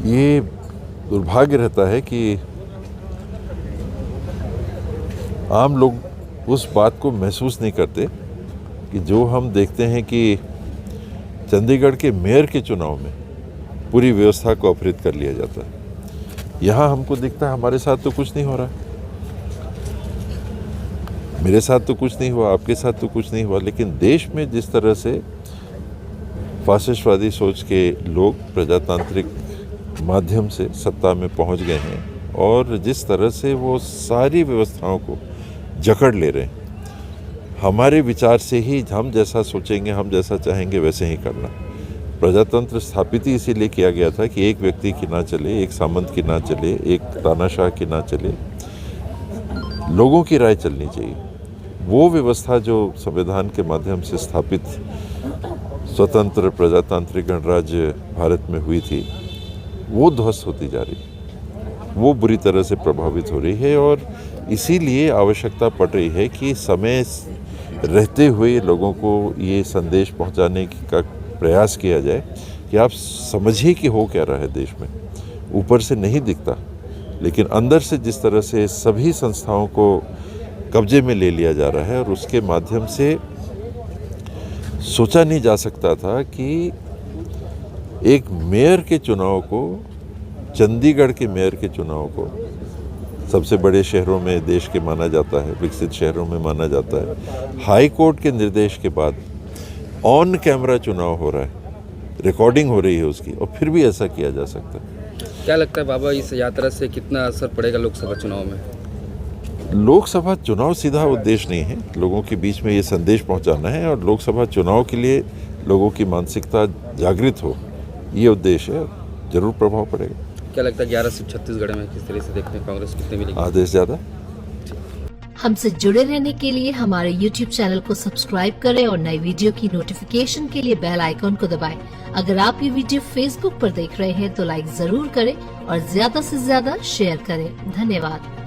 ये दुर्भाग्य रहता है कि आम लोग उस बात को महसूस नहीं करते कि जो हम देखते हैं कि चंडीगढ़ के मेयर के चुनाव में पूरी व्यवस्था को अपहृत कर लिया जाता है। यहाँ हमको दिखता है हमारे साथ तो कुछ नहीं हो रहा, मेरे साथ तो कुछ नहीं हुआ, आपके साथ तो कुछ नहीं हुआ, लेकिन देश में जिस तरह से फासिस्टवादी सोच के लोग प्रजातांत्रिक माध्यम से सत्ता में पहुंच गए हैं और जिस तरह से वो सारी व्यवस्थाओं को जकड़ ले रहे हैं, हमारे विचार से ही हम जैसा सोचेंगे, हम जैसा चाहेंगे वैसे ही करना। प्रजातंत्र स्थापित ही इसीलिए किया गया था कि एक व्यक्ति की ना चले, एक सामंत की ना चले, एक तानाशाह की ना चले, लोगों की राय चलनी चाहिए। वो व्यवस्था जो संविधान के माध्यम से स्थापित स्वतंत्र प्रजातांत्रिक गणराज्य भारत में हुई थी, वो ध्वस्त होती जा रही है, वो बुरी तरह से प्रभावित हो रही है और इसीलिए आवश्यकता पड़ रही है कि समय रहते हुए लोगों को ये संदेश पहुंचाने का प्रयास किया जाए कि आप समझिए कि हो क्या रहा है देश में। ऊपर से नहीं दिखता, लेकिन अंदर से जिस तरह से सभी संस्थाओं को कब्जे में ले लिया जा रहा है और उसके माध्यम से सोचा नहीं जा सकता था कि एक मेयर के चुनाव को, चंडीगढ़ के मेयर के चुनाव को सबसे बड़े शहरों में देश के माना जाता है, विकसित शहरों में माना जाता है, हाई कोर्ट के निर्देश के बाद ऑन कैमरा चुनाव हो रहा है, रिकॉर्डिंग हो रही है उसकी, और फिर भी ऐसा किया जा सकता है। क्या लगता है बाबा, इस यात्रा से कितना असर पड़ेगा लोकसभा चुनाव में? लोकसभा चुनाव सीधा उद्देश्य नहीं है, लोगों के बीच में ये संदेश पहुंचाना है और लोकसभा चुनाव के लिए लोगों की मानसिकता जागृत हो, ये उद्देश्य है। जरूर प्रभाव पड़ेगा। क्या लगता है 11 सीट छत्तीसगढ़ में किस तरह से देखते हैं, कांग्रेस कितने मिलेगी? आदेश ज़्यादा। हमसे जुड़े रहने के लिए हमारे YouTube चैनल को सब्सक्राइब करें और नई वीडियो की नोटिफिकेशन के लिए बेल आइकॉन को दबाएं। अगर आप ये वीडियो Facebook पर देख रहे हैं तो लाइक जरूर करें और ज्यादा से ज्यादा शेयर करें। धन्यवाद।